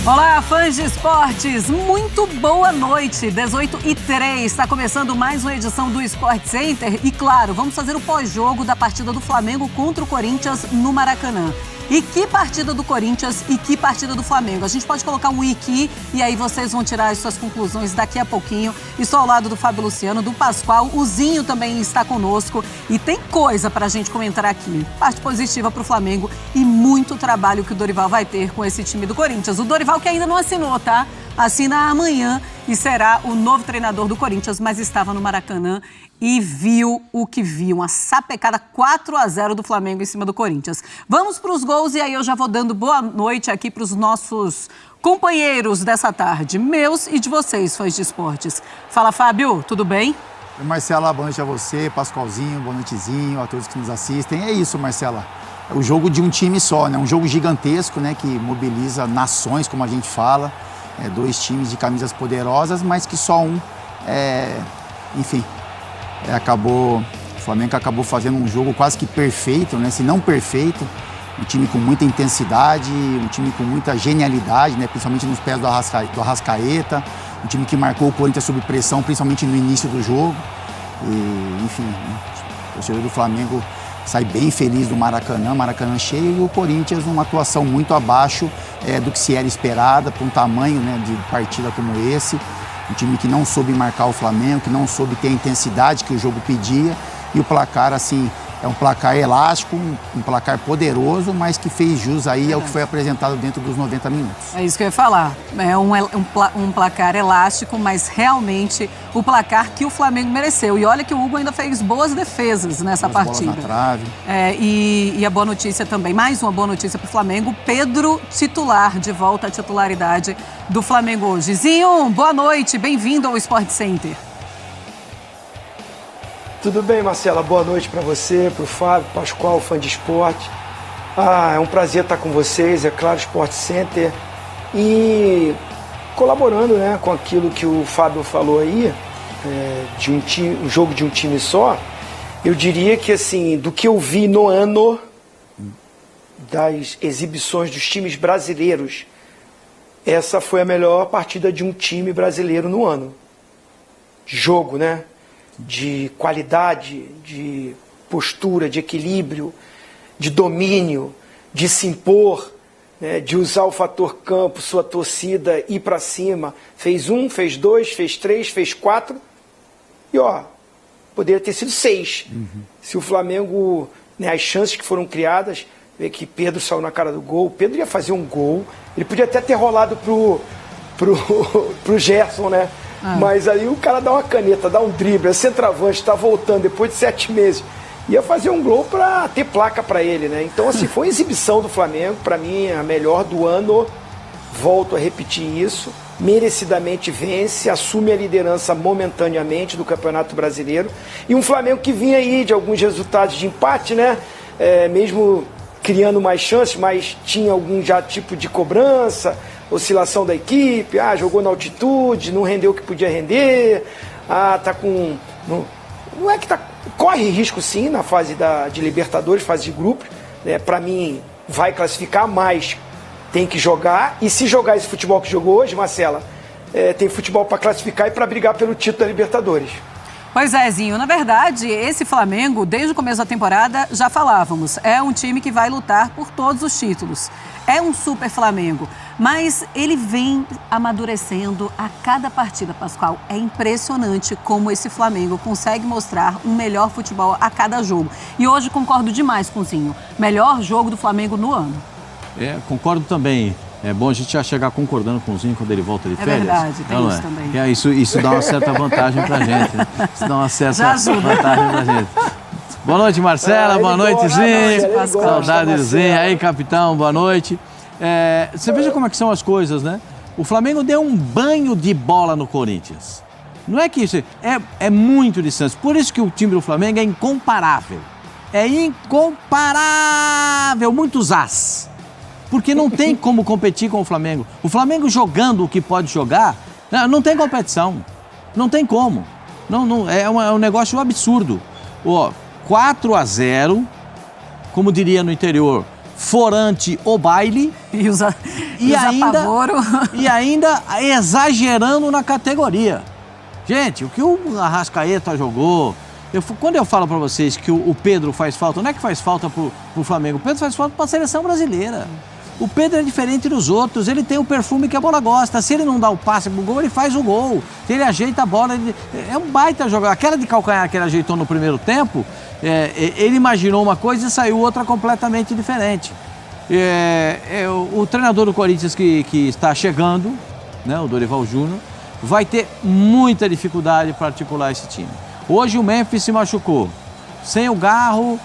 Olá, fãs de esportes, muito boa noite, 18h03, está começando mais uma edição do Sport Center e claro, vamos fazer o pós-jogo da partida do Flamengo contra o Corinthians no Maracanã. E que partida do Corinthians e que partida do Flamengo. A gente pode colocar um wiki e aí vocês vão tirar as suas conclusões daqui a pouquinho. Estou ao lado do Fábio Luciano, do Pascoal, o Zinho também está conosco e tem coisa pra gente comentar aqui. Parte positiva pro Flamengo e muito trabalho que o Dorival vai ter com esse time do Corinthians. O Dorival que ainda não assinou, tá? Assina amanhã e será o novo treinador do Corinthians, mas estava no Maracanã e viu o que viu, uma sapecada 4-0 do Flamengo em cima do Corinthians. Vamos para os gols e aí eu já vou dando boa noite aqui para os nossos companheiros dessa tarde, meus e de vocês, fãs de esportes. Fala, Fábio, tudo bem? Marcela, boa noite a você, Pascoalzinho, boa noitezinho a todos que nos assistem. É isso, Marcela, é o jogo de um time só, né? Um jogo gigantesco, né? Que mobiliza nações, como a gente fala. Dois times de camisas poderosas, mas que só um, o Flamengo acabou fazendo um jogo quase que perfeito, né? Se não perfeito, um time com muita intensidade, um time com muita genialidade, né? Principalmente nos pés do Arrascaeta, um time que marcou o Corinthians sob pressão, principalmente no início do jogo. E, enfim, o torcedor do Flamengo sai bem feliz do Maracanã cheio, e o Corinthians numa atuação muito abaixo do que se era esperada, para um tamanho, né, de partida como esse. Um time que não soube marcar o Flamengo, que não soube ter a intensidade que o jogo pedia. E o placar, assim, é um placar elástico, um placar poderoso, mas que fez jus aí ao que foi apresentado dentro dos 90 minutos. É isso que eu ia falar. É um placar elástico, mas realmente o placar que o Flamengo mereceu. E olha que o Hugo ainda fez boas defesas nessa partida. Bolas na trave. E a boa notícia também, mais uma boa notícia para o Flamengo, Pedro titular, de volta à titularidade do Flamengo hoje. Zinho, boa noite, bem-vindo ao Sport Center. Tudo bem, Marcela? Boa noite para você, para o Fábio, Pascoal, fã de esporte. É um prazer estar com vocês, é claro, Sport Center. E colaborando, né, com aquilo que o Fábio falou aí, de um jogo de um time só, eu diria que, assim, do que eu vi no ano das exibições dos times brasileiros, essa foi a melhor partida de um time brasileiro no ano. Jogo, né? De qualidade, de postura, de equilíbrio, de domínio, de se impor, né, de usar o fator campo, sua torcida, ir para cima. Fez 1, fez 2, fez 3, fez 4 e poderia ter sido 6. Se o Flamengo, né, as chances que foram criadas, ver que Pedro saiu na cara do gol, Pedro ia fazer um gol, ele podia até ter rolado pro Gerson, né? Mas aí o cara dá uma caneta, dá um drible, é centroavante, está voltando depois de 7 meses. Ia fazer um gol para ter placa para ele, né? Então, assim, foi a exibição do Flamengo, para mim, a melhor do ano. Volto a repetir isso. Merecidamente vence, assume a liderança momentaneamente do Campeonato Brasileiro. E um Flamengo que vinha aí de alguns resultados de empate, né? Mesmo criando mais chances, mas tinha algum já tipo de cobrança, oscilação da equipe, jogou na altitude, não rendeu o que podia render, tá com... Não é que corre risco sim na fase de Libertadores, fase de grupos, né? Para mim vai classificar, mas tem que jogar, e se jogar esse futebol que jogou hoje, Marcela, tem futebol para classificar e para brigar pelo título da Libertadores. Pois é, Zinho, na verdade, esse Flamengo, desde o começo da temporada, já falávamos, é um time que vai lutar por todos os títulos. É um super Flamengo, mas ele vem amadurecendo a cada partida, Pascoal. É impressionante como esse Flamengo consegue mostrar um melhor futebol a cada jogo. E hoje concordo demais com o Zinho, melhor jogo do Flamengo no ano. Concordo também. É bom a gente já chegar concordando com o Zinho quando ele volta de férias. É verdade, tem isso também. Isso dá uma certa vantagem pra gente, né? Isso dá uma certa vantagem pra gente. Boa noite, Marcela. Boa noite, Zinho. Saudade do Zinho. Aí, capitão, boa noite. Você veja como é que são as coisas, né? O Flamengo deu um banho de bola no Corinthians. Não é que isso... É muito distante. Por isso que o time do Flamengo é incomparável. É incomparável. Muitos as. Porque não tem como competir com o Flamengo. O Flamengo jogando o que pode jogar, não tem competição. Não tem como. É um negócio absurdo. 4-0, como diria no interior, forante o baile e ainda exagerando na categoria. Gente, o que o Arrascaeta jogou... Quando eu falo para vocês que o Pedro faz falta, não é que faz falta pro Flamengo, o Pedro faz falta para a seleção brasileira. O Pedro é diferente dos outros, ele tem o perfume que a bola gosta. Se ele não dá o passe pro gol, ele faz o gol. Se ele ajeita a bola, é um baita jogador. Aquela de calcanhar que ele ajeitou no primeiro tempo, ele imaginou uma coisa e saiu outra completamente diferente. O treinador do Corinthians que está chegando, né, o Dorival Júnior, vai ter muita dificuldade para articular esse time. Hoje o Memphis se machucou, sem o Garro,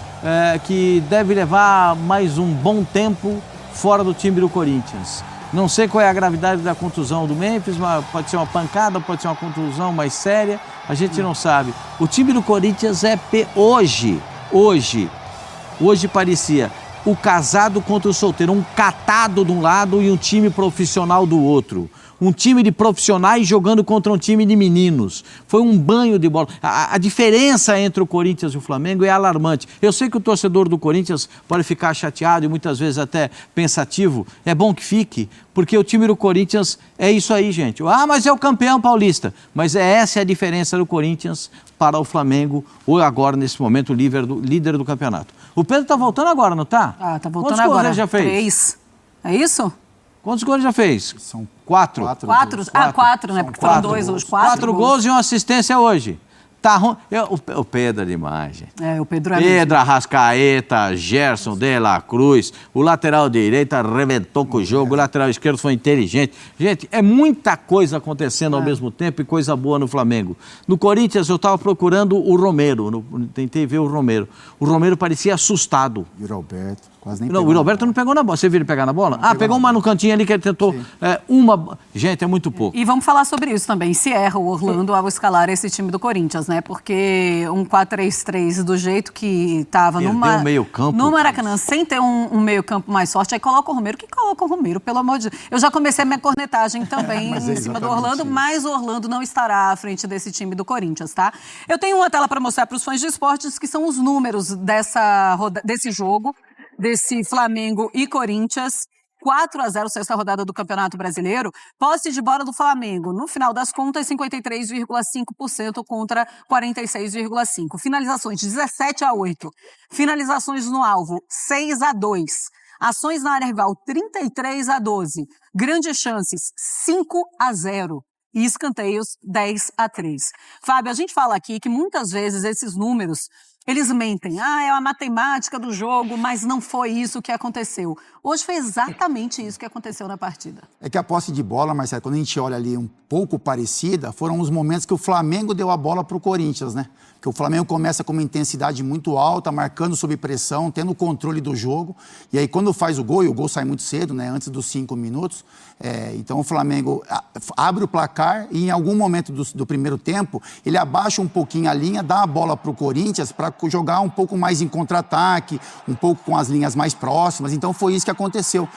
que deve levar mais um bom tempo fora do time do Corinthians. Não sei qual é a gravidade da contusão do Memphis, mas pode ser uma pancada, pode ser uma contusão mais séria, a gente não sabe. O time do Corinthians hoje parecia o casado contra o solteiro, um catado de um lado e um time profissional do outro. Um time de profissionais jogando contra um time de meninos. Foi um banho de bola. A diferença entre o Corinthians e o Flamengo é alarmante. Eu sei que o torcedor do Corinthians pode ficar chateado e muitas vezes até pensativo. É bom que fique, porque o time do Corinthians é isso aí, gente. Mas é o campeão paulista. Mas essa é a diferença do Corinthians para o Flamengo, ou agora, nesse momento, o líder do campeonato. O Pedro tá voltando agora, não tá? Tá voltando agora. Quantos gols ele já fez? 3. É isso? Quantos gols ele já fez? São 4. 4, né? Porque foram 2 hoje. 4 gols e uma assistência hoje. Tá ruim. O Pedro é demais, gente. O Pedro é Pedro, Arrascaeta, Gerson, De La Cruz. O lateral direito arrebentou com o jogo. O lateral esquerdo foi inteligente. Gente, é muita coisa acontecendo ao mesmo tempo e coisa boa no Flamengo. No Corinthians, eu estava procurando o Romero. Tentei ver o Romero. O Romero parecia assustado. E o Roberto, quase nem Não, o Roberto não pegou na bola. Você viu ele pegar na bola? Pegou uma no cantinho ali que ele tentou uma... Gente, é muito pouco. E vamos falar sobre isso também. Se erra o Orlando ao escalar esse time do Corinthians, né? Porque um 4-3-3 do jeito que estava no Maracanã, sem ter um meio-campo mais forte, aí coloca o Romero. Que coloca o Romero, pelo amor de Deus. Eu já comecei a minha cornetagem também em cima do Orlando, mas o Orlando não estará à frente desse time do Corinthians, tá? Eu tenho uma tela para mostrar para os fãs de esportes que são os números desse jogo, desse Flamengo e Corinthians. 4-0, sexta rodada do Campeonato Brasileiro. Posse de bola do Flamengo, no final das contas, 53,5% contra 46,5%. Finalizações, 17-8. Finalizações no alvo, 6-2. Ações na área rival, 33-12. Grandes chances, 5-0. E escanteios, 10-3. Fábio, a gente fala aqui que muitas vezes esses números... Eles mentem. É a matemática do jogo, mas não foi isso que aconteceu. Hoje foi exatamente isso que aconteceu na partida. É que a posse de bola, Marcelo, quando a gente olha ali um pouco parecida, foram os momentos que o Flamengo deu a bola para o Corinthians, né? Que o Flamengo começa com uma intensidade muito alta, marcando sob pressão, tendo o controle do jogo. E aí, quando faz o gol, e o gol sai muito cedo, né? Antes dos 5 minutos. Então, o Flamengo abre o placar e, em algum momento do primeiro tempo, ele abaixa um pouquinho a linha, dá a bola para o Corinthians para jogar um pouco mais em contra-ataque, um pouco com as linhas mais próximas. Então, foi isso que aconteceu.